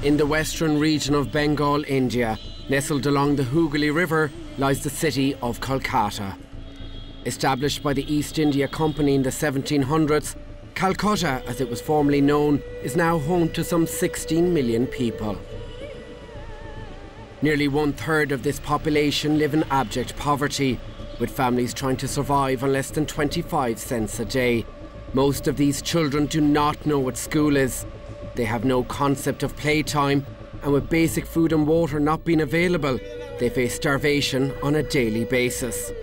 In the western region of Bengal, India, nestled along the Hooghly River, lies the city of Kolkata. Established by the East India Company in the 1700s, Calcutta, as it was formerly known, is now home to some 16 million people. Nearly 1/3 of this population live in abject poverty, with families trying to survive on less than 25 cents a day. Most of these children do not know what school is. They have no concept of playtime, and with basic food and water not being available, they face starvation on a daily basis.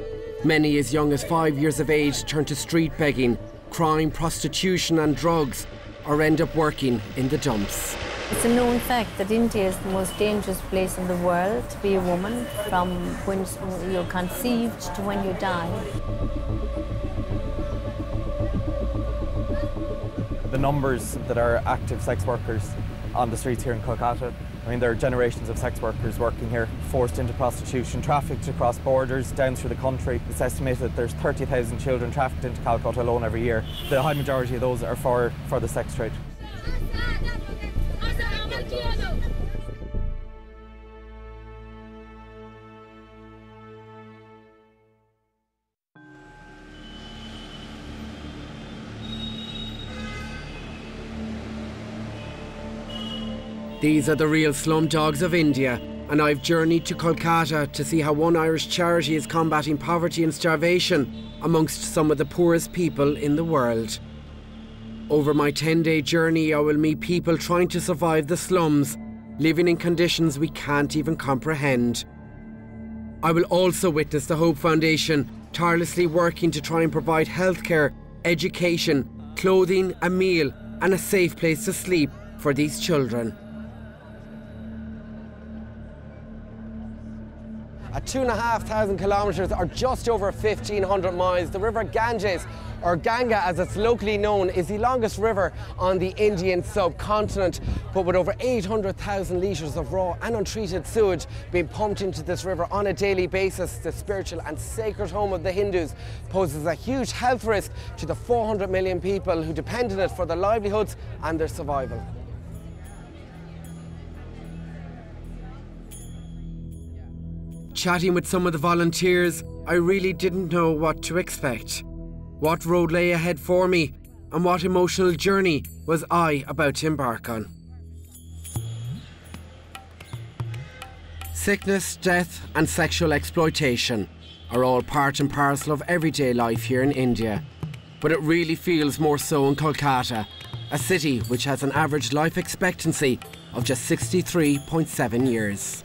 Many as young as 5 years of age turn to street begging, crime, prostitution and drugs, or end up working in the dumps. It's a known fact that India is the most dangerous place in the world to be a woman, from when you're conceived to when you die. The numbers that are active sex workers on the streets here in Kolkata, I mean, there are generations of sex workers working here, forced into prostitution, trafficked across borders down through the country. It's estimated that there's 30,000 children trafficked into Calcutta alone every year. The high majority of those are for the sex trade. These are the real slum dogs of India, and I've journeyed to Kolkata to see how one Irish charity is combating poverty and starvation amongst some of the poorest people in the world. Over my 10-day journey, I will meet people trying to survive the slums, living in conditions we can't even comprehend. I will also witness the Hope Foundation tirelessly working to try and provide healthcare, education, clothing, a meal and a safe place to sleep for these children. At 2,500 kilometres, or just over 1,500 miles, the River Ganges, or Ganga as it's locally known, is the longest river on the Indian subcontinent. But with over 800,000 litres of raw and untreated sewage being pumped into this river on a daily basis, the spiritual and sacred home of the Hindus poses a huge health risk to the 400 million people who depend on it for their livelihoods and their survival. Chatting with some of the volunteers, I really didn't know what to expect. What road lay ahead for me, and what emotional journey was I about to embark on? Sickness, death and sexual exploitation are all part and parcel of everyday life here in India. But it really feels more so in Kolkata, a city which has an average life expectancy of just 63.7 years.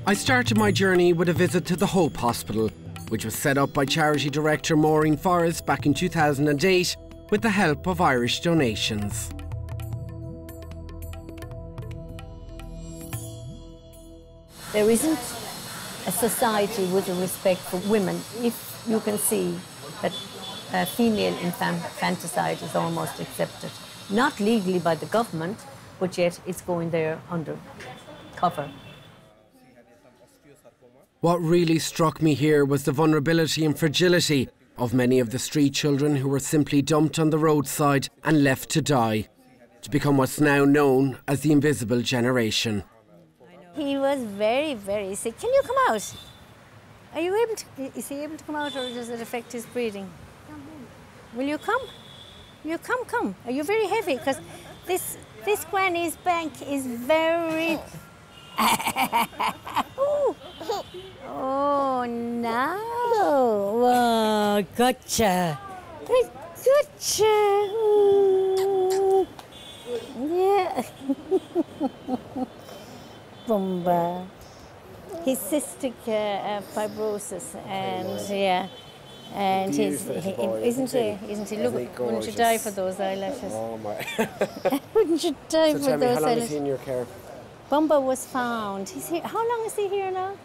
I started my journey with a visit to the Hope Hospital, which was set up by charity director Maureen Forrest back in 2008 with the help of Irish donations. There isn't a society with a respect for women if you can see that female infanticide is almost accepted. Not legally by the government, but yet it's going there under cover. What really struck me here was the vulnerability and fragility of many of the street children who were simply dumped on the roadside and left to die, to become what's now known as the invisible generation. He was very, very sick. Can you come out? Are you able to, is he able to come out, or does it affect his breathing? Will you come? You come. Are you very heavy? Because this granny's back is very... Oh, no. Oh, gotcha. Gotcha. Ooh. Yeah. Bumba. His cystic fibrosis, and yeah. And isn't he? Look, wouldn't you die for those eyelashes? Oh my. Wouldn't you die for those eyelashes? How long is he in your care? Bumba was found. He's here. How long is he here now?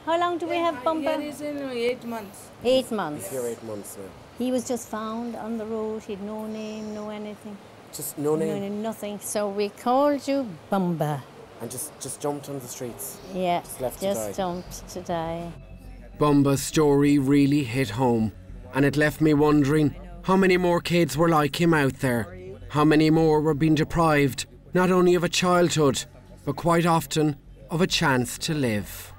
How long do we have Bumba? He is in 8 months. 8 months. He's here 8 months now. He was just found on the road. He had no name, no anything. Just no name? No, nothing. So we called you Bumba. And just jumped on the streets? Yeah, just left just to die. jumped to die. Bumba's story really hit home, and it left me wondering how many more kids were like him out there. How many more were being deprived, not only of a childhood, but quite often of a chance to live.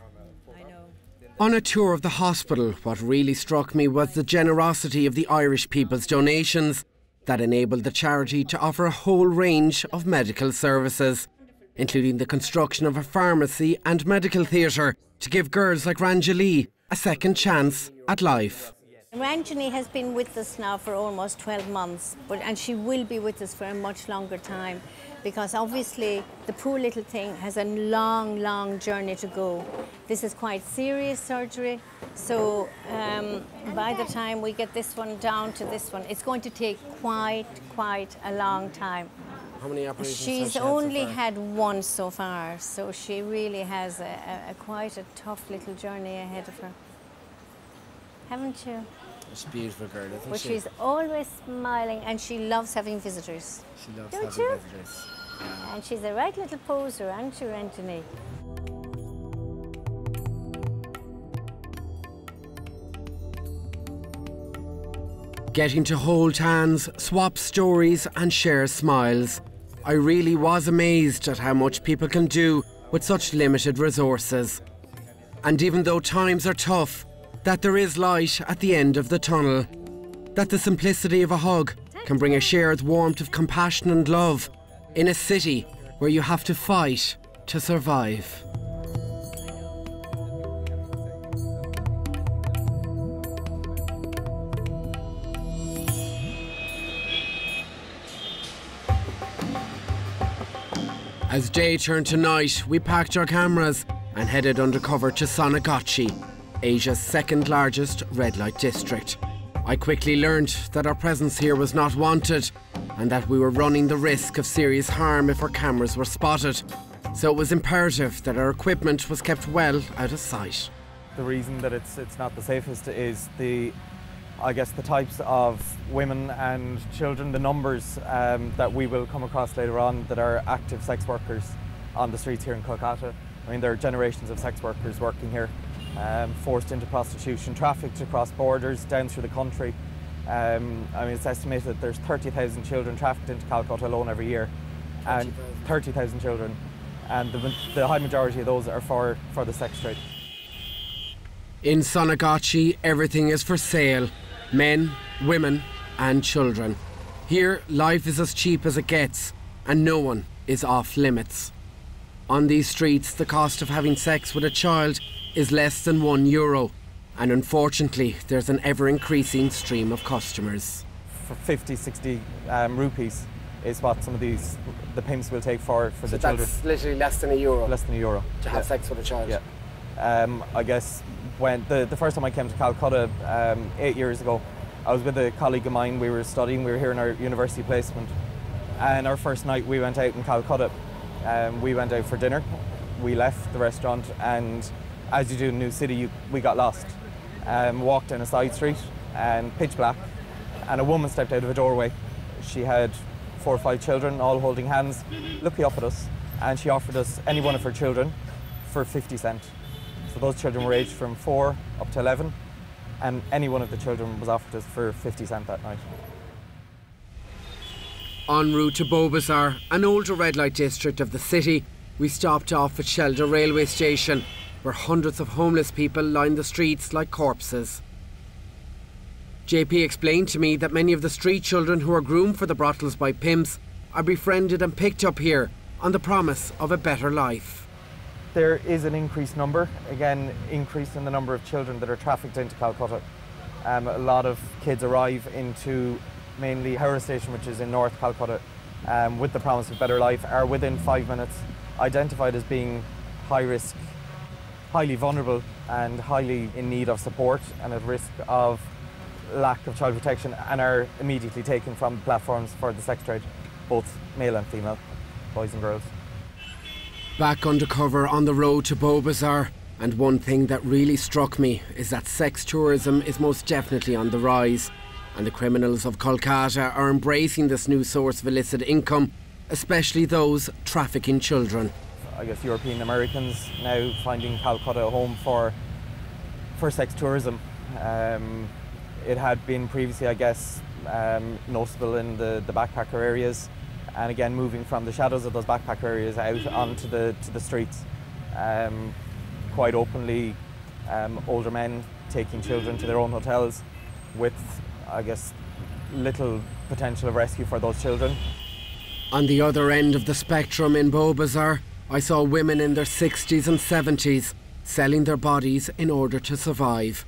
On a tour of the hospital, what really struck me was the generosity of the Irish people's donations that enabled the charity to offer a whole range of medical services, including the construction of a pharmacy and medical theatre to give girls like Ranjali a second chance at life. Ranjani has been with us now for almost 12 months, and she will be with us for a much longer time, because obviously the poor little thing has a long, long journey to go. This is quite serious surgery, so by the time we get this one down to this one, it's going to take quite a long time. How many operations She's has she only had so far? had one so far, so she really has quite a tough little journey ahead of her. Haven't you? She's a beautiful girl, isn't But she? she's always smiling, and she loves having visitors. She loves Don't having you? visitors. And she's a right little poser, aren't you, Anthony? Getting to hold hands, swap stories and share smiles. I really was amazed at how much people can do with such limited resources. And even though times are tough, that there is light at the end of the tunnel. That the simplicity of a hug can bring a shared warmth of compassion and love in a city where you have to fight to survive. As day turned to night, we packed our cameras and headed undercover to Sonagachi, Asia's second largest red light district. I quickly learned that our presence here was not wanted and that we were running the risk of serious harm if our cameras were spotted. So it was imperative that our equipment was kept well out of sight. The reason that it's not the safest is the types of women and children, the numbers that we will come across later on that are active sex workers on the streets here in Kolkata. I mean, there are generations of sex workers working here, forced into prostitution, trafficked across borders, down through the country. I mean, it's estimated that there's 30,000 children trafficked into Calcutta alone every year. 30,000 children. And the high majority of those are for the sex trade. In Sonagachi, everything is for sale. Men, women and children. Here, life is as cheap as it gets and no one is off limits. On these streets, the cost of having sex with a child is less than €1, and unfortunately, there's an ever-increasing stream of customers. For 50, 60 rupees is what some of the pimps will take for the children. That's literally less than €1. Less than €1. To have sex with a child. Yeah. I guess when the first time I came to Calcutta 8 years ago, I was with a colleague of mine. We were studying, we were here in our university placement, and our first night we went out in Calcutta. We went out for dinner, we left the restaurant, and as you do in a new city, we got lost. Walked down a side street and pitch black, and a woman stepped out of a doorway. She had 4 or 5 children all holding hands, looking up at us, and she offered us any one of her children for 50 cents. So those children were aged from 4 up to 11, and any one of the children was offered us for 50 cents that night. En route to Beaubazar, an older red light district of the city, we stopped off at Shelda railway station, where hundreds of homeless people line the streets like corpses. JP explained to me that many of the street children who are groomed for the brothels by pimps are befriended and picked up here on the promise of a better life. There is an increased number, again, increase in the number of children that are trafficked into Calcutta. A lot of kids arrive into mainly Howrah station, which is in North Calcutta, with the promise of better life, are within 5 minutes identified as being high risk, highly vulnerable and highly in need of support and at risk of lack of child protection, and are immediately taken from platforms for the sex trade, both male and female, boys and girls. Back undercover on the road to Beaubazar, and one thing that really struck me is that sex tourism is most definitely on the rise, and the criminals of Kolkata are embracing this new source of illicit income, especially those trafficking children. I guess European Americans now finding Calcutta a home for sex tourism. It had been previously, I guess, noticeable in the backpacker areas, and again moving from the shadows of those backpacker areas out onto the streets, quite openly, older men taking children to their own hotels with, I guess, little potential of rescue for those children. On the other end of the spectrum in Beaubazar, I saw women in their 60s and 70s selling their bodies in order to survive.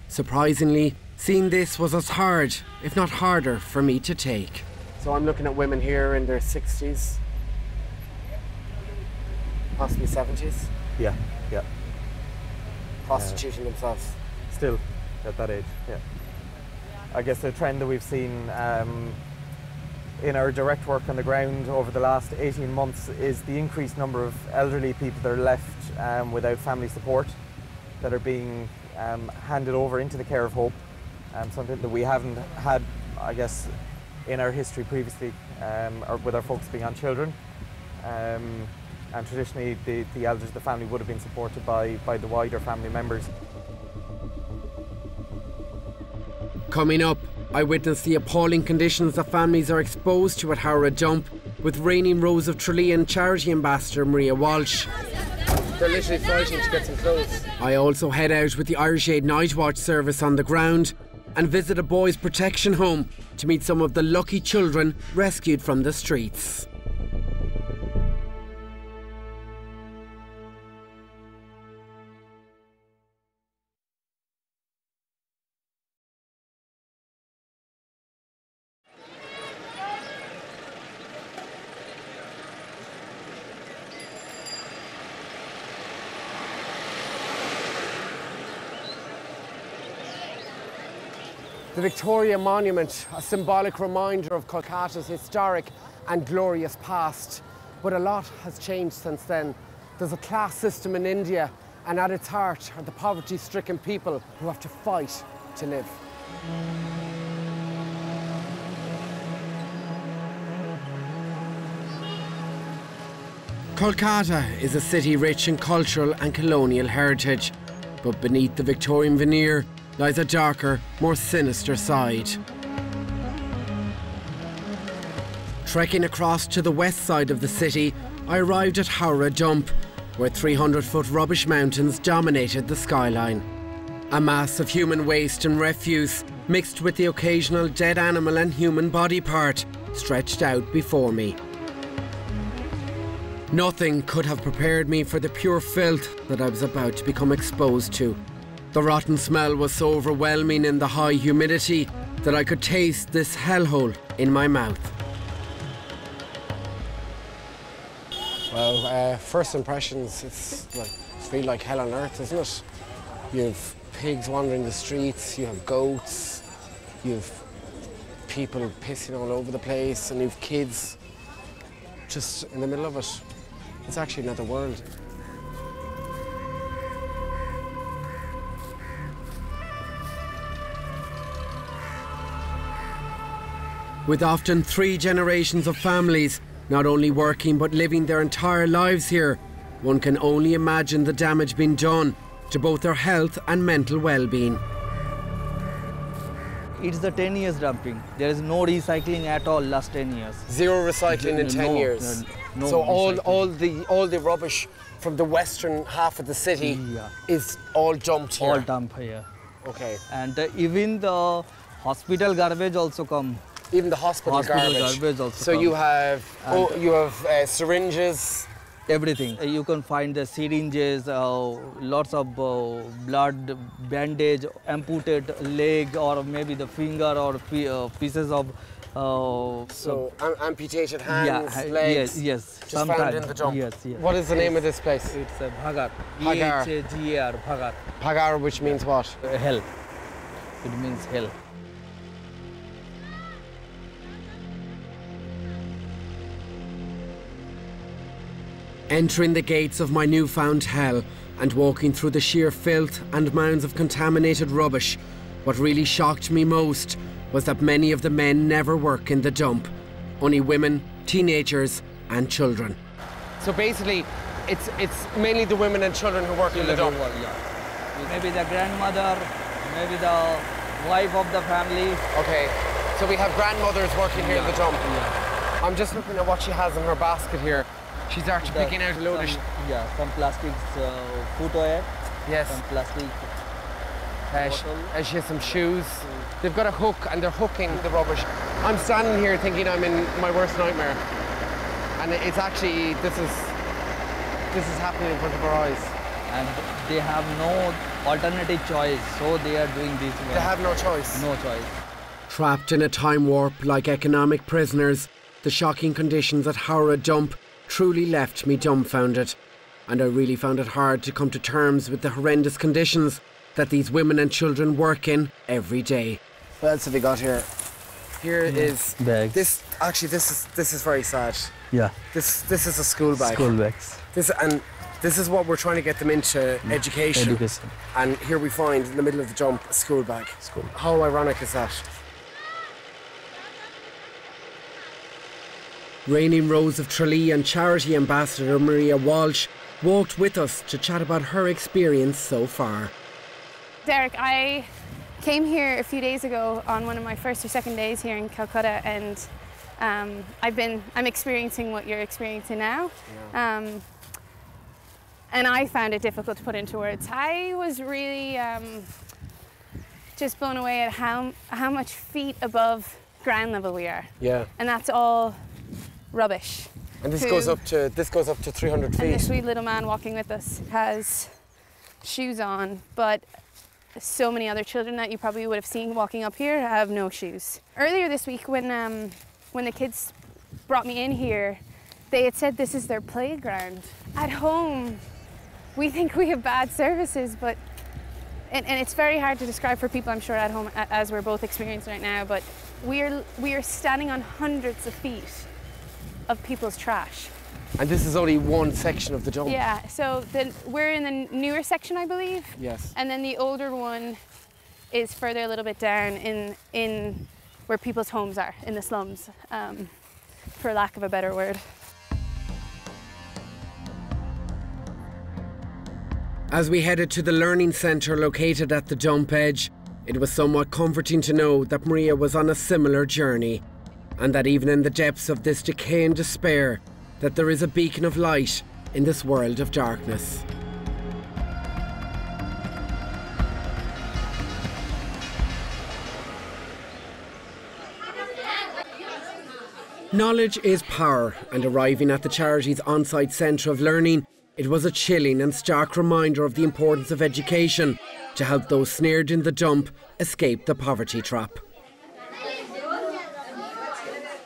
Surprisingly, seeing this was as hard, if not harder, for me to take. So I'm looking at women here in their 60s, possibly 70s. Yeah. Prostituting themselves. Still at that age, yeah. I guess the trend that we've seen in our direct work on the ground over the last 18 months is the increased number of elderly people that are left without family support, that are being handed over into the care of Hope, something that we haven't had, I guess, in our history previously, or with our focus being on children. And traditionally, the elders of the family would have been supported by the wider family members. Coming up, I witnessed the appalling conditions that families are exposed to at Howrah Dump with reigning Rose of Tralee charity ambassador Maria Walsh. They're literally fighting to get some clothes. I also head out with the Irish Aid Night Watch service on the ground and visit a boys' protection home to meet some of the lucky children rescued from the streets. The Victoria Monument, a symbolic reminder of Kolkata's historic and glorious past. But a lot has changed since then. There's a class system in India, and at its heart are the poverty-stricken people who have to fight to live. Kolkata is a city rich in cultural and colonial heritage, but beneath the Victorian veneer lies a darker, more sinister side. Trekking across to the west side of the city, I arrived at Howrah Dump, where 300-foot rubbish mountains dominated the skyline. A mass of human waste and refuse, mixed with the occasional dead animal and human body part, stretched out before me. Nothing could have prepared me for the pure filth that I was about to become exposed to. The rotten smell was so overwhelming in the high humidity that I could taste this hellhole in my mouth. Well, first impressions, it's feel like hell on earth, isn't it? You have pigs wandering the streets, you have goats, you have people pissing all over the place, and you have kids just in the middle of it. It's actually another world. With often 3 generations of families not only working but living their entire lives here, one can only imagine the damage being done to both their health and mental well-being. It's the 10 years dumping. There is no recycling at all last 10 years. Zero recycling in 10 years. No so all the rubbish from the western half of the city is all dumped here? All dumped here. Okay. And even the hospital garbage also come. Even the hospital garbage also so come. You have syringes. Everything. You can find the syringes, lots of blood, bandage, amputated leg, or maybe the finger, or pieces of. Amputated hands, legs. Yes. Just Sometimes. found in the dump. Yes. What is the name of this place? It's Bhagar. Bhagar. Bhagar. Bhagar. Bhagar, which means what? Hell. It means hell. Entering the gates of my newfound hell and walking through the sheer filth and mounds of contaminated rubbish, what really shocked me most was that many of the men never work in the dump. Only women, teenagers and children. So basically, it's mainly the women and children who work in the dump? Maybe the grandmother, maybe the wife of the family. Okay, so we have grandmothers working here in the dump. I'm just looking at what she has in her basket here. She's after picking out a load of... Some plastic footwear. Yes. Some plastic she has some shoes. They've got a hook and they're hooking the rubbish. I'm standing here thinking I'm in my worst nightmare. And it's actually, this is happening in front of our eyes. And they have no alternative choice, so they are doing this one. They have no choice. No choice. Trapped in a time warp like economic prisoners, the shocking conditions at Howrah dump truly left me dumbfounded. And I really found it hard to come to terms with the horrendous conditions that these women and children work in every day. What else have we got here? Here is bags. This is very sad. Yeah. This is a school bag. School bags. This is what we're trying to get them into education. And here we find in the middle of the dump a school bag. How ironic is that? Reigning Rose of Tralee and charity ambassador Maria Walsh walked with us to chat about her experience so far. Derek, I came here a few days ago on one of my first or second days here in Calcutta, and I'm experiencing what you're experiencing now. Yeah. And I found it difficult to put into words. I was really just blown away at how much feet above ground level we are. Yeah. And that's all rubbish. And this goes up to 300 feet. And the sweet little man walking with us has shoes on, but so many other children that you probably would have seen walking up here have no shoes. Earlier this week when the kids brought me in here, they had said this is their playground. At home, we think we have bad services, but and it's very hard to describe for people, I'm sure, at home, as we're both experiencing right now, but we are standing on hundreds of feet of people's trash. And this is only one section of the dump. Yeah, so we're in the newer section, I believe. Yes. And then the older one is further a little bit down in where people's homes are, in the slums, for lack of a better word. As we headed to the learning centre located at the dump edge, it was somewhat comforting to know that Maria was on a similar journey, and that even in the depths of this decay and despair, that there is a beacon of light in this world of darkness. Knowledge is power, and arriving at the charity's on-site centre of learning, it was a chilling and stark reminder of the importance of education to help those snared in the dump escape the poverty trap.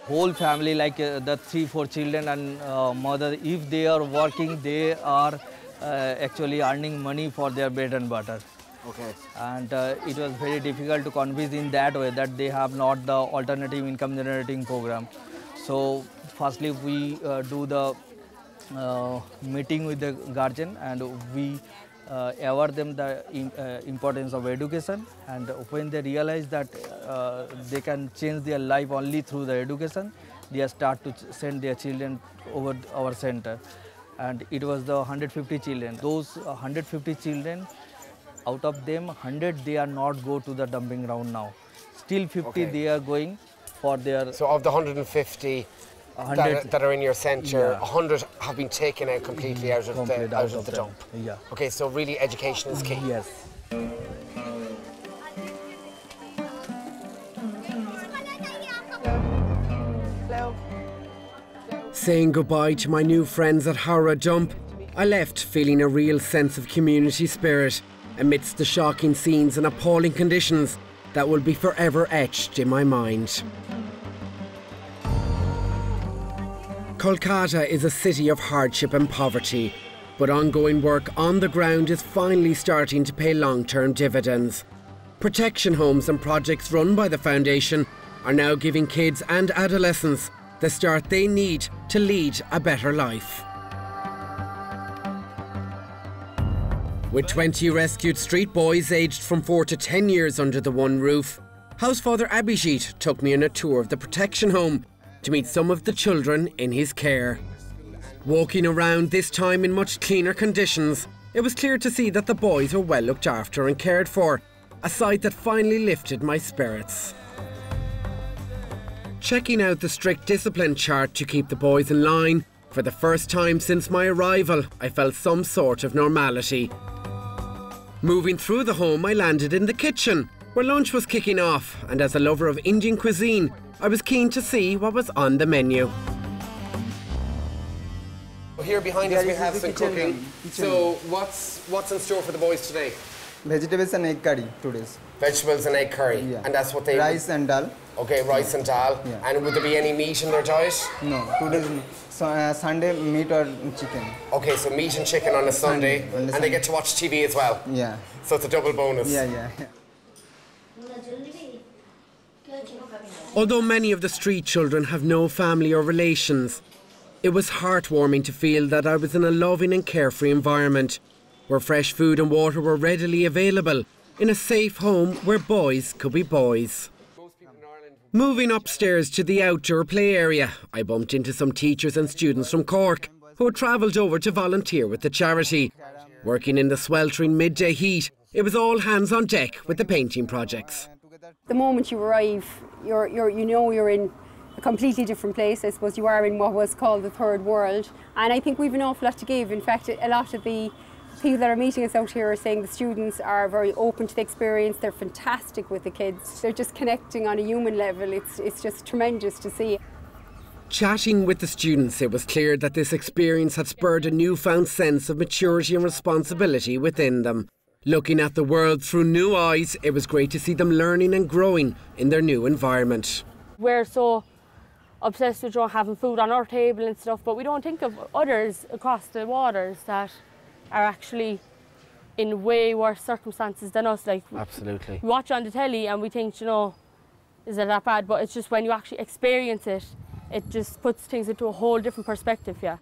Whole family, like the 3-4 children and mother, if they are working, they are actually earning money for their bread and butter. Okay. And it was very difficult to convince in that way that they have not the alternative income generating program. So firstly, we do the meeting with the guardian, and we aware them the importance of education, and when they realize that they can change their life only through the education, they start to send their children over our center. And it was the 150 children. Those 150 children, out of them 100 they are not go to the dumping ground now. Still 50 they are going for their... So of the 150 that are in your centre, 100 have been taken out completely out of the dump. Yeah. Okay, so really education is key. Yes. Hello. Saying goodbye to my new friends at Howrah dump, I left feeling a real sense of community spirit amidst the shocking scenes and appalling conditions that will be forever etched in my mind. Kolkata is a city of hardship and poverty, but ongoing work on the ground is finally starting to pay long-term dividends. Protection homes and projects run by the foundation are now giving kids and adolescents the start they need to lead a better life. With 20 rescued street boys aged from 4 to 10 years under the one roof, Housefather Abhijit took me on a tour of the protection home to meet some of the children in his care. Walking around this time in much cleaner conditions, it was clear to see that the boys were well looked after and cared for, a sight that finally lifted my spirits. Checking out the strict discipline chart to keep the boys in line, for the first time since my arrival, I felt some sort of normality. Moving through the home, I landed in the kitchen, where lunch was kicking off, and as a lover of Indian cuisine, I was keen to see what was on the menu. Here behind us we have some cooking. So what's in store for the boys today? Vegetables and egg curry today. Vegetables and egg curry. Yeah. And that's what they... Rice and dal. Okay, rice and dal. Yeah. And would there be any meat in their diet? No, today Sunday meat or chicken. Okay, so meat and chicken on a Sunday. And they get to watch TV as well. Yeah. So it's a double bonus. Yeah. Although many of the street children have no family or relations, it was heartwarming to feel that I was in a loving and carefree environment, where fresh food and water were readily available, in a safe home where boys could be boys. Moving upstairs to the outdoor play area, I bumped into some teachers and students from Cork who had travelled over to volunteer with the charity. Working in the sweltering midday heat, it was all hands on deck with the painting projects. The moment you arrive, you're in a completely different place. I suppose you are in what was called the third world. And I think we've an awful lot to give. In fact, a lot of the people that are meeting us out here are saying the students are very open to the experience. They're fantastic with the kids. They're just connecting on a human level. It's just tremendous to see. Chatting with the students, it was clear that this experience had spurred a newfound sense of maturity and responsibility within them. Looking at the world through new eyes, it was great to see them learning and growing in their new environment. We're so obsessed with having food on our table and stuff, but we don't think of others across the waters that are actually in way worse circumstances than us. Like, absolutely. We watch on the telly and we think, is it that bad? But it's just when you actually experience it, it just puts things into a whole different perspective, yeah.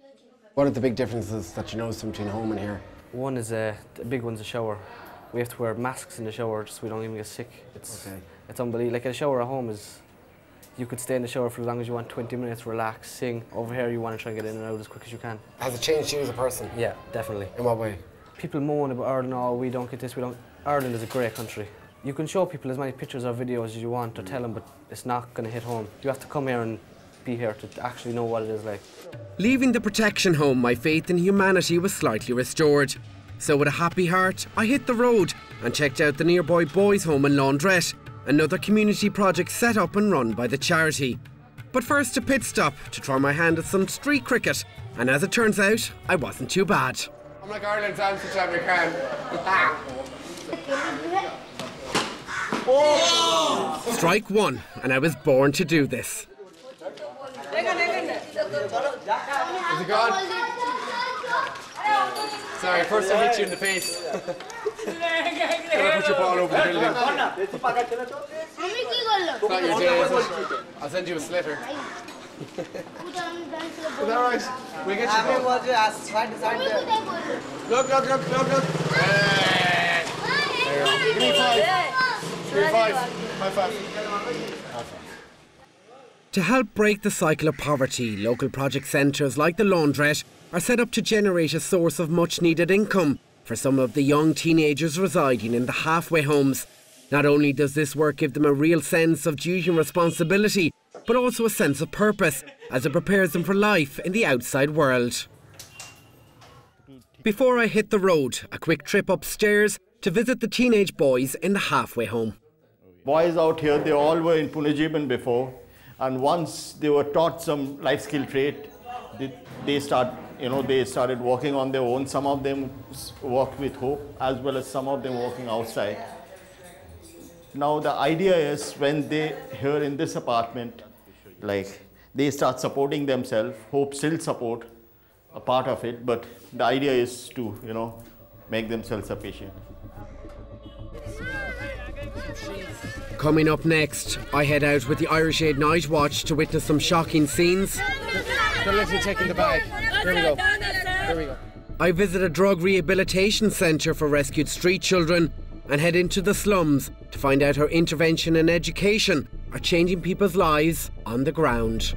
What are the big differences that you notice between home and here? One is the big one's a shower. We have to wear masks in the shower just so we don't even get sick. It's unbelievable. Like a shower at home is, you could stay in the shower for as long as you want, 20 minutes, relax, sing. Over here you want to try and get in and out as quick as you can. Has it changed you as a person? Yeah, definitely. In what way? People moan about Ireland, oh, we don't get this, we don't. Ireland is a great country. You can show people as many pictures or videos as you want or tell them, but it's not going to hit home. You have to come here and be here to actually know what it is like. Leaving the protection home, my faith in humanity was slightly restored. So with a happy heart, I hit the road and checked out the nearby boys' home and laundrette, another community project set up and run by the charity. But first a pit stop to try my hand at some street cricket, and as it turns out, I wasn't too bad. I'm like Ireland's answer to American. Strike one, and I was born to do this. Is it gone? Sorry, first I hit you in the face. Then I put your ball over the building. It's not your day, is it? I'll send you a slitter. Is that right? We'll get you one. Look. Hey. There you go. Give me 5. Give me 5. High five. To help break the cycle of poverty, local project centres like the laundrette are set up to generate a source of much needed income for some of the young teenagers residing in the halfway homes. Not only does this work give them a real sense of duty and responsibility, but also a sense of purpose as it prepares them for life in the outside world. Before I hit the road, a quick trip upstairs to visit the teenage boys in the halfway home. Boys out here, they all were in Punajiban before, and once they were taught some life skill trait, they started working on their own. Some of them worked with Hope, as well as some of them working outside. Now the idea is when they here in this apartment, like they start supporting themselves. Hope still support a part of it, but the idea is to make themselves sufficient. Coming up next, I head out with the Irish Aid Night Watch to witness some shocking scenes. They're literally taking the bag. Here we go. I visit a drug rehabilitation centre for rescued street children and head into the slums to find out how intervention and education are changing people's lives on the ground.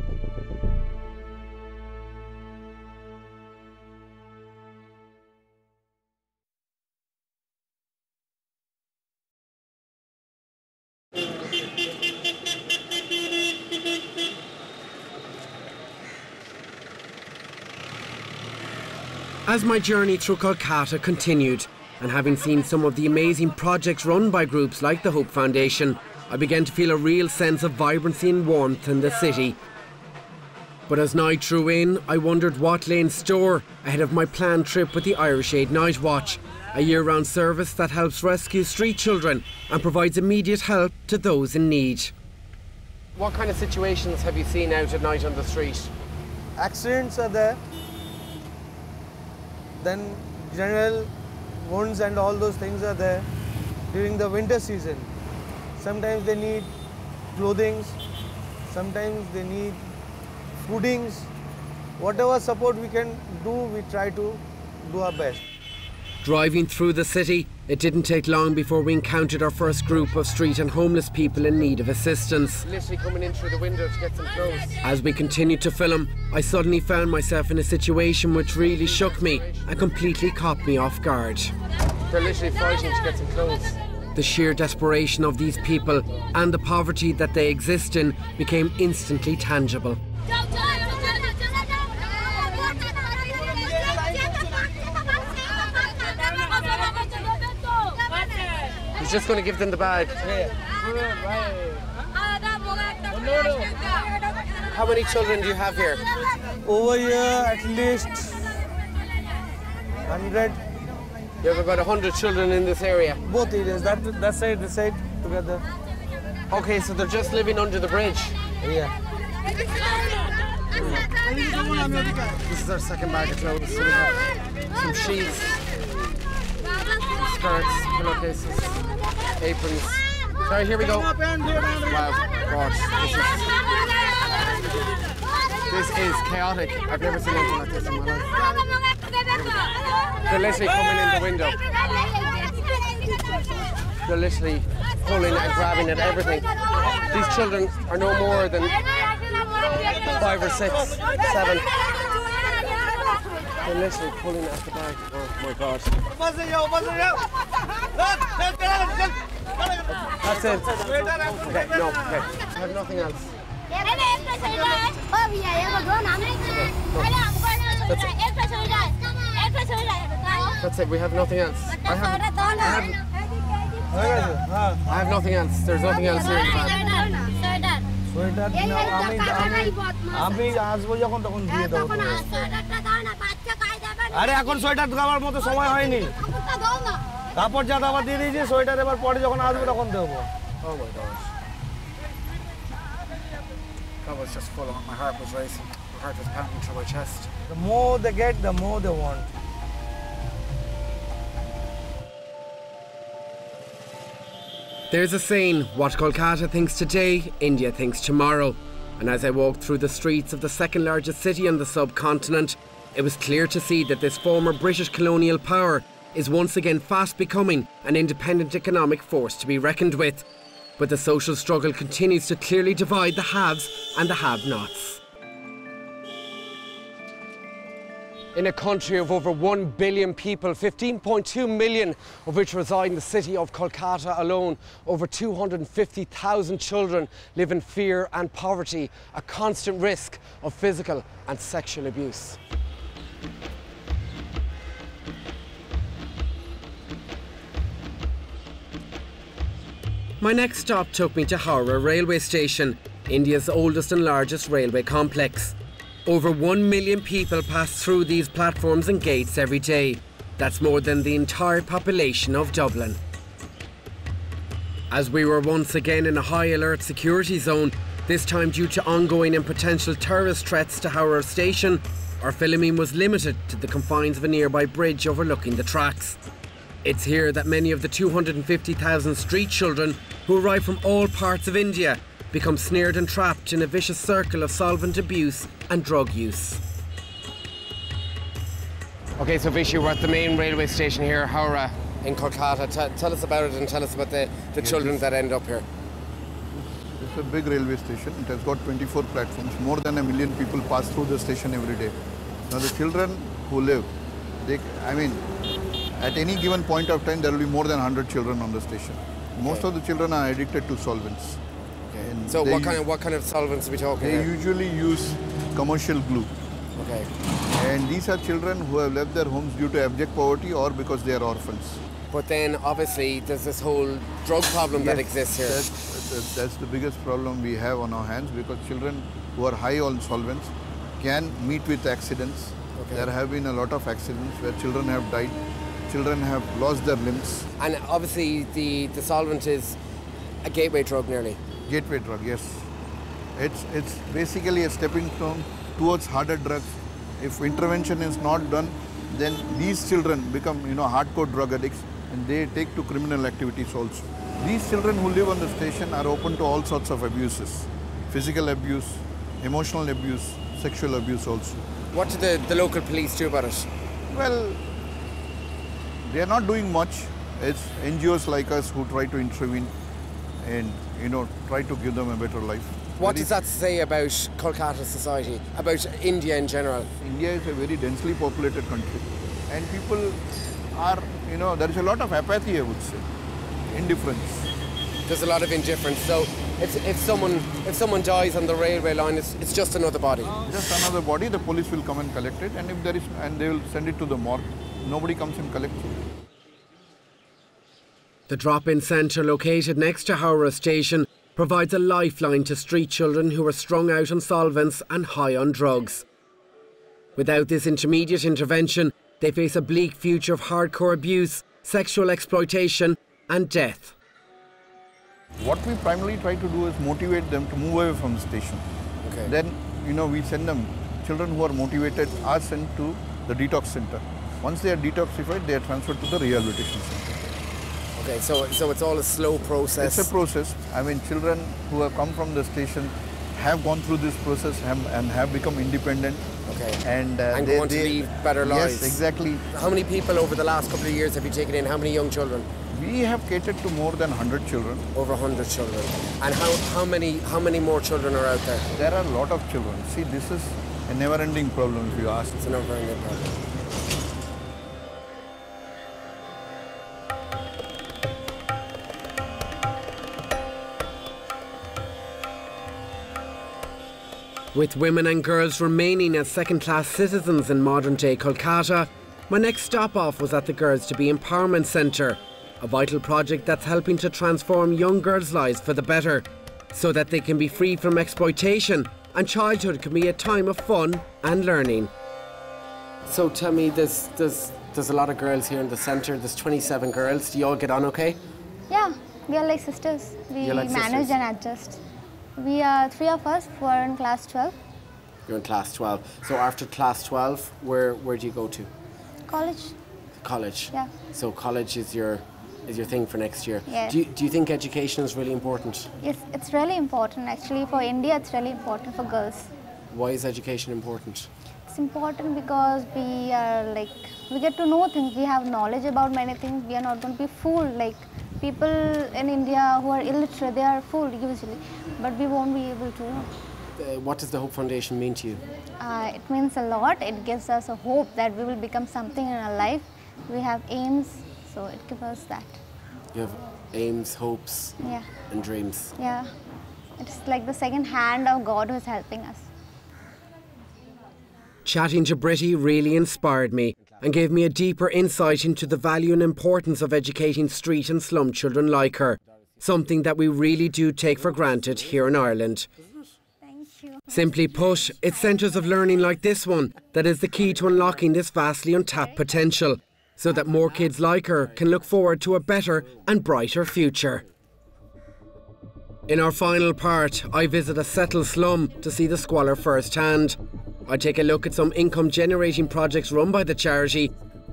As my journey through Kolkata continued, and having seen some of the amazing projects run by groups like the Hope Foundation, I began to feel a real sense of vibrancy and warmth in the city. But as night drew in, I wondered what lay in store ahead of my planned trip with the Irish Aid Night Watch, a year-round service that helps rescue street children and provides immediate help to those in need. What kind of situations have you seen out at night on the street? Accidents are there, then general wounds and all those things are there during the winter season. Sometimes they need clothing, sometimes they need foodings. Whatever support we can do, we try to do our best. Driving through the city, it didn't take long before we encountered our first group of street and homeless people in need of assistance. Literally coming in through the window to get some clothes. As we continued to film, I suddenly found myself in a situation which really shook me and completely caught me off guard. They're literally fighting to get some clothes. The sheer desperation of these people and the poverty that they exist in became instantly tangible. He's just going to give them the bag. How many children do you have here? Over here, at least 100. You have about 100 children in this area? Both areas, that side, this side, together. Okay, so they're just living under the bridge? Yeah. This is our second bag of clothes. So we have some sheets, skirts, pillowcases, aprons. Sorry, here we go. Wow, God, this is chaotic. I've never seen anything like this in my life. They're literally coming in the window. They're literally pulling and grabbing at everything. These children are no more than 5 or 6, 7. They're literally pulling at the bag. Oh my God. That's it. Okay, no, okay. I have nothing else. That's it, we have nothing else. I have nothing else. There's nothing else here in the bag. আরে এখন sweater দেওয়ার মতো সময় হয়নি কাপড় যা দাবার দিয়ে দিয়েছি সোয়েটার এবার পরে যখন আসবে তখন দেবো Oh my gosh. That was just full on. My heart was racing. My heart was pounding through my chest. The more they get, the more they want. There's a saying, what Kolkata thinks today, India thinks tomorrow. And as I walked through the streets of the second largest city on the subcontinent, it was clear to see that this former British colonial power is once again fast becoming an independent economic force to be reckoned with. But the social struggle continues to clearly divide the haves and the have-nots. In a country of over 1 billion people, 15.2 million of which reside in the city of Kolkata alone, over 250,000 children live in fear and poverty, a constant risk of physical and sexual abuse. My next stop took me to Howrah railway station, India's oldest and largest railway complex. Over 1 million people pass through these platforms and gates every day. That's more than the entire population of Dublin. As we were once again in a high alert security zone, this time due to ongoing and potential terrorist threats to Howrah station, our filming was limited to the confines of a nearby bridge overlooking the tracks. It's here that many of the 250,000 street children who arrive from all parts of India become snared and trapped in a vicious circle of solvent abuse and drug use. Okay, so Vishy, we're at the main railway station here, Howrah, in Kolkata. Tell us about it and tell us about the children that end up here. It's a big railway station. It has got 24 platforms. More than 1 million people pass through the station every day. Now the children who live, at any given point of time, there will be more than 100 children on the station. Most of the children are addicted to solvents. Okay. So what kind of solvents are we talking They here? usually use commercial glue. Okay. And these are children who have left their homes due to abject poverty or because they are orphans. But then obviously there's this whole drug problem that exists here. That's the biggest problem we have on our hands, because children who are high on solvents can meet with accidents. Okay. There have been a lot of accidents where children have died, children have lost their limbs. And obviously the solvent is a gateway drug nearly. Gateway drug, yes. It's basically a stepping stone towards harder drugs. If intervention is not done, then these children become, hardcore drug addicts, and they take to criminal activities also. These children who live on the station are open to all sorts of abuses. Physical abuse, emotional abuse, sexual abuse also. What do the local police do about it? Well, they are not doing much. It's NGOs like us who try to intervene and, try to give them a better life. What does that say about Kolkata society, about India in general? India is a very densely populated country, and people are, there is a lot of apathy, I would say, indifference. There's a lot of indifference. So if someone dies on the railway line, it's just another body. Just another body. The police will come and collect it, and if there is, and they will send it to the morgue. Nobody comes and collects it. The drop-in centre located next to Howrah station provides a lifeline to street children who are strung out on solvents and high on drugs. Without this intermediate intervention, they face a bleak future of hardcore abuse, sexual exploitation and death. What we primarily try to do is motivate them to move away from the station. Okay. Then, we send them, children who are motivated are sent to the detox center. Once they are detoxified, they are transferred to the rehabilitation center. Okay, so it's all a slow process. It's a process. I mean, children who have come from the station have gone through this process and have become independent. Okay. And they want to lead better lives. Yes, exactly. How many people over the last couple of years have you taken in? How many young children? We have catered to more than 100 children. Over 100 children. And how many more children are out there? There are a lot of children. See, this is a never-ending problem, if you ask. It's a never-ending problem. With women and girls remaining as second-class citizens in modern-day Kolkata, my next stop-off was at the Girls to Be Empowerment Centre, a vital project that's helping to transform young girls' lives for the better, so that they can be free from exploitation and childhood can be a time of fun and learning. So tell me, there's a lot of girls here in the centre. There's 27 girls. Do you all get on okay? Yeah, we are like sisters. We manage and adjust. We are 3 of us who are in class 12. You're in class 12. So after class 12, where do you go to? College. College? Yeah. So college is your thing for next year. Yes. Do you think education is really important? Yes, it's really important. Actually, for India, it's really important for girls. Why is education important? It's important because we get to know things. We have knowledge about many things. We are not going to be fooled. Like people in India who are illiterate, they are fooled usually, but we won't be able to know. What does the Hope Foundation mean to you? It means a lot. It gives us a hope that we will become something in our life. We have aims, so it gives us that. You have aims, hopes, and dreams. Yeah, it's like the second hand of God who is helping us. Chatting to Britty really inspired me and gave me a deeper insight into the value and importance of educating street and slum children like her, something that we really do take for granted here in Ireland. Simply put, it's centres of learning like this one that is the key to unlocking this vastly untapped potential, so that more kids like her can look forward to a better and brighter future. In our final part, I visit a settled slum to see the squalor firsthand. I take a look at some income-generating projects run by the charity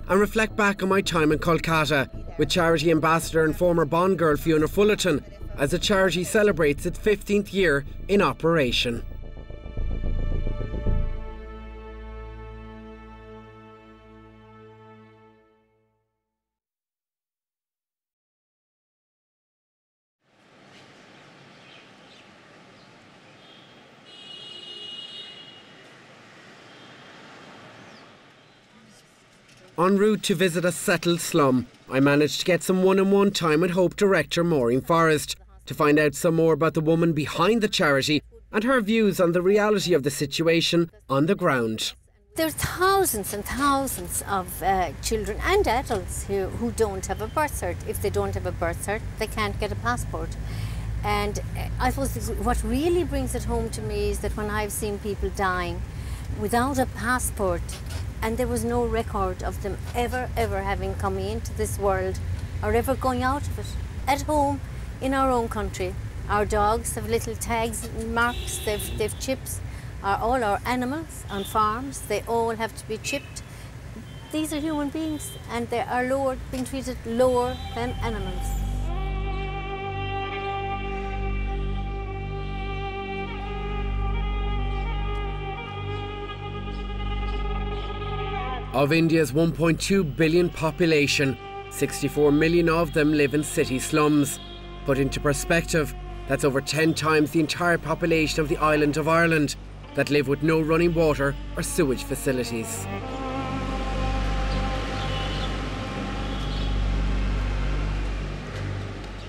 and reflect back on my time in Kolkata with charity ambassador and former Bond girl Fiona Fullerton as the charity celebrates its 15th year in operation. En route to visit a settled slum, I managed to get some one-on-one time with Hope director Maureen Forrest to find out some more about the woman behind the charity and her views on the reality of the situation on the ground. There's thousands and thousands of children and adults here who don't have a birth cert. If they don't have a birth cert, they can't get a passport. And I suppose what really brings it home to me is that when I've seen people dying without a passport, and there was no record of them ever having come into this world or ever going out of it. At home, in our own country, our dogs have little tags and marks, they've chips. All our animals on farms, they all have to be chipped. These are human beings, and they are being treated lower than animals. Of India's 1.2 billion population, 64 million of them live in city slums. Put into perspective, that's over 10 times the entire population of the island of Ireland, that live with no running water or sewage facilities.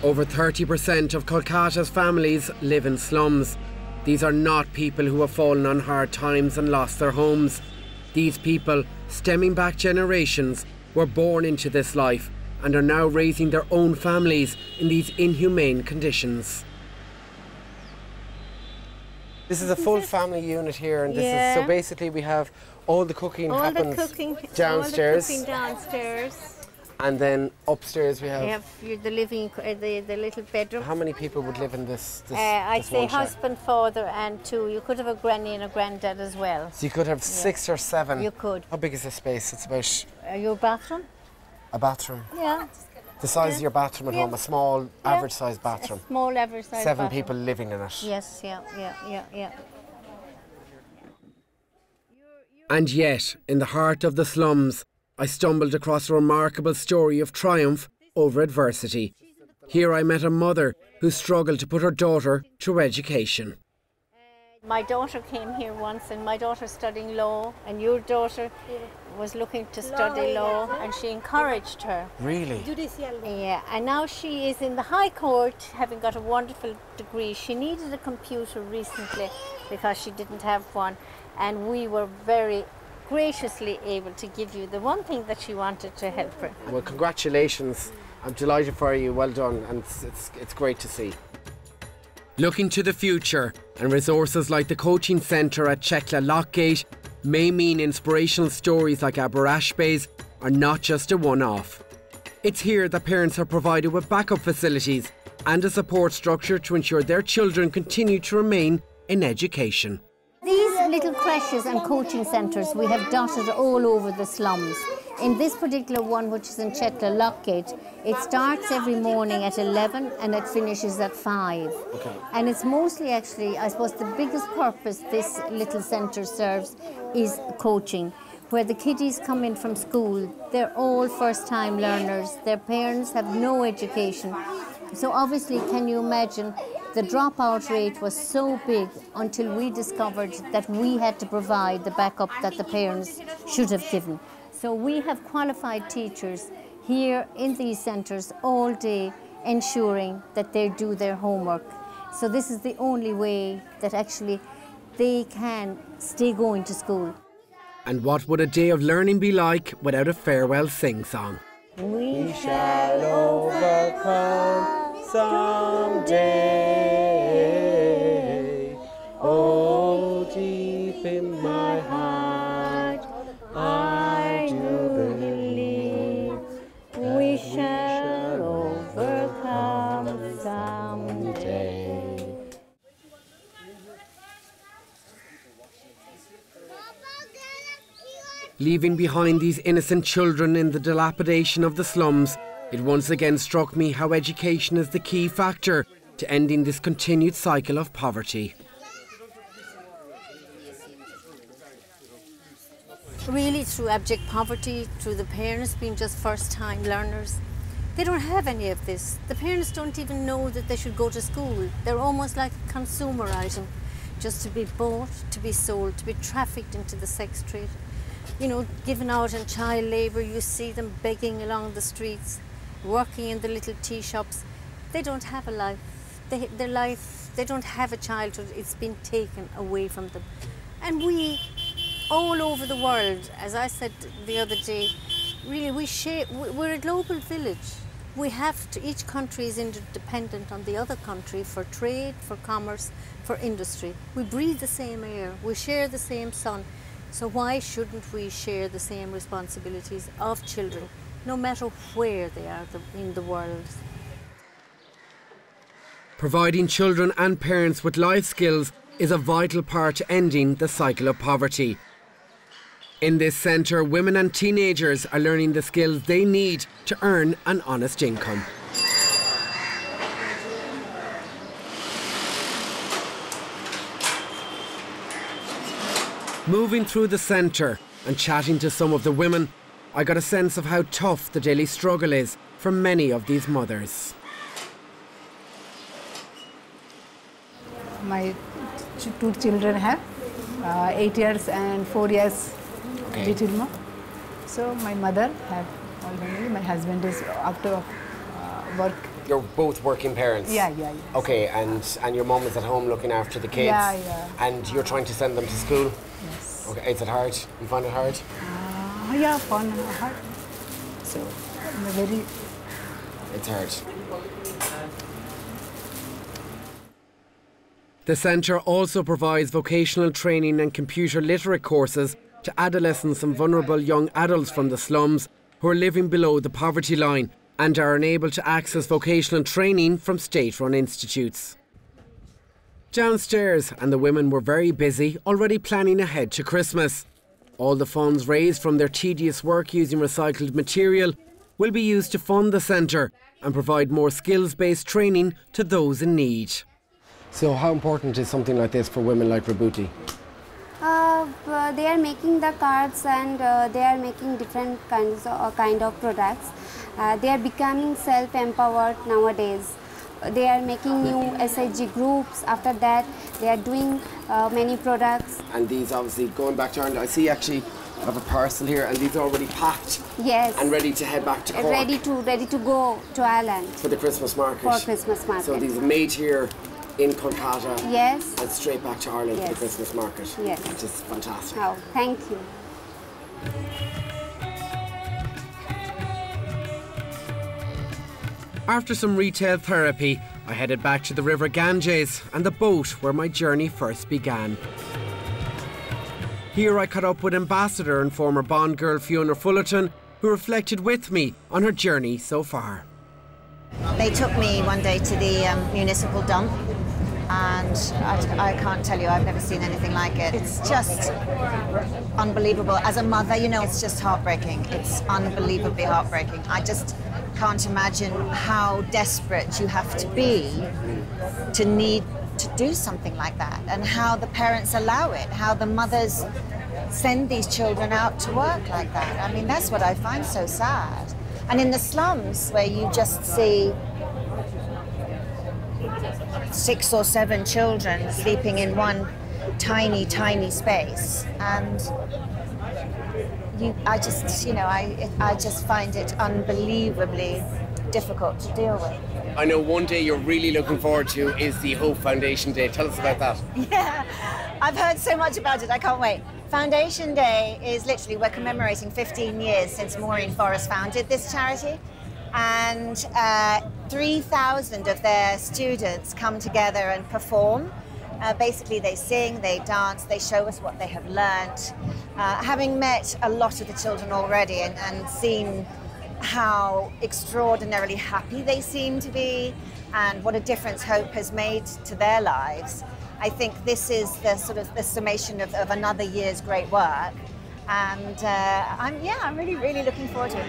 Over 30% of Kolkata's families live in slums. These are not people who have fallen on hard times and lost their homes. These people, stemming back generations, were born into this life and are now raising their own families in these inhumane conditions. This is a full family unit here, and this is so basically we have all the cooking happens downstairs. All the cooking downstairs. And then upstairs we have. We have the living, the little bedroom. How many people would live in this? I'd say husband, father, and two. You could have a granny and a granddad as well. So you could have 6 or 7. You could. How big is this space? It's about. Your bathroom? A bathroom. Yeah. The size of your bathroom at home, a small, average-sized bathroom. A small, average-sized 7 bathroom. people living in it. Yes, yeah. And yet, in the heart of the slums, I stumbled across a remarkable story of triumph over adversity. Here I met a mother who struggled to put her daughter through education. My daughter came here once, and my daughter's studying law, and your daughter was looking to study law, and she encouraged her. Really? Yeah, and now she is in the High Court, having got a wonderful degree. She needed a computer recently because she didn't have one, and we were very graciously able to give you the one thing that she wanted to help her. Well, congratulations. I'm delighted for you. Well done, and it's great to see. Looking to the future, and resources like the coaching centre at Chekla Lockgate may mean inspirational stories like Aberashbay's are not just a one-off. It's here that parents are provided with backup facilities and a support structure to ensure their children continue to remain in education. These little creches and coaching centres we have dotted all over the slums. In this particular one, which is in Chekla Lockgate, it starts every morning at 11 and it finishes at 5. Okay. And it's mostly actually, I suppose the biggest purpose this little centre serves is coaching, where the kiddies come in from school. They're all first-time learners. Their parents have no education. So obviously, can you imagine, the dropout rate was so big until we discovered that we had to provide the backup that the parents should have given. So we have qualified teachers here in these centres all day, ensuring that they do their homework. So this is the only way that actually they can stay going to school. And what would a day of learning be like without a farewell sing-song? We shall overcome someday. Oh, deep in my heart, I do believe we shall overcome someday. Leaving behind these innocent children in the dilapidation of the slums, it once again struck me how education is the key factor to ending this continued cycle of poverty. Really, through abject poverty, through the parents being just first-time learners, they don't have any of this. The parents don't even know that they should go to school. They're almost like a consumer item, just to be bought, to be sold, to be trafficked into the sex trade. You know, given out in child labour, you see them begging along the streets, working in the little tea shops. They don't have a life. Their life, they don't have a childhood. It's been taken away from them. And we all over the world, as I said the other day, really we're a global village. We have to, each country is interdependent on the other country for trade, for commerce, for industry. We breathe the same air, we share the same sun, so why shouldn't we share the same responsibilities of children, no matter where they are in the world? Providing children and parents with life skills is a vital part to ending the cycle of poverty. In this centre, women and teenagers are learning the skills they need to earn an honest income. Moving through the centre and chatting to some of the women, I got a sense of how tough the daily struggle is for many of these mothers. My two children have 8 years and 4 years. Okay. Little more. So my mother have all family. My husband is after work. You're both working parents? Yeah. Okay, and your mum is at home looking after the kids? Yeah. And you're trying to send them to school? Yes. Okay, is it hard? You find it hard? Yeah, fun, hard. So, very... It's hard. The centre also provides vocational training and computer literate courses to adolescents and vulnerable young adults from the slums who are living below the poverty line and are unable to access vocational training from state-run institutes. Downstairs, and the women were very busy, already planning ahead to Christmas. All the funds raised from their tedious work using recycled material will be used to fund the centre and provide more skills-based training to those in need. So how important is something like this for women like Rabuti? They are making the cards and they are making different kind of products. They are becoming self-empowered nowadays. They are making new SHG groups. After that, they are doing many products. And these obviously, going back to Ireland, I see actually I have a parcel here and these are already packed. Yes. And ready to head back to Cork. Ready to go to Ireland. For the Christmas market. For Christmas market. So these are made here in Kolkata. Yes. And straight back to Ireland for the Christmas market. Yes. Which is fantastic. Oh, thank you. After some retail therapy, I headed back to the River Ganges and the boat where my journey first began. Here I caught up with Ambassador and former Bond girl Fiona Fullerton, who reflected with me on her journey so far. They took me one day to the municipal dump, and I can't tell you, I've never seen anything like it. It's just unbelievable. As a mother, you know, it's just heartbreaking. It's unbelievably heartbreaking. I just can't imagine how desperate you have to be to need to do something like that, and how the parents allow it, how the mothers send these children out to work like that. I mean, that's what I find so sad. And in the slums, where you just see 6 or 7 children sleeping in one tiny, tiny space, and I just find it unbelievably difficult to deal with. I know one day you're really looking forward to is the Hope Foundation Day. Tell us about that. Yeah, I've heard so much about it, I can't wait. Foundation Day is literally, we're commemorating 15 years since Maureen Forrest founded this charity, and 3,000 of their students come together and perform. Basically they sing, they dance, they show us what they have learnt. Having met a lot of the children already and seen how extraordinarily happy they seem to be and what a difference Hope has made to their lives, I think this is the sort of the summation of another year's great work, and I'm really, really looking forward to it.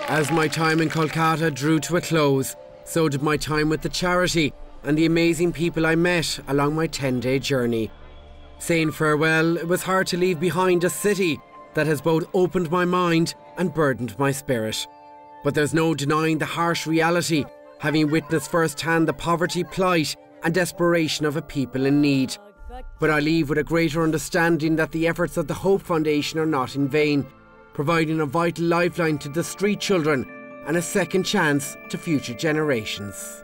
As my time in Kolkata drew to a close, so did my time with the charity and the amazing people I met along my 10-day journey. Saying farewell, it was hard to leave behind a city that has both opened my mind and burdened my spirit. But there's no denying the harsh reality, having witnessed firsthand the poverty, plight and desperation of a people in need. But I leave with a greater understanding that the efforts of the Hope Foundation are not in vain, providing a vital lifeline to the street children and a second chance to future generations.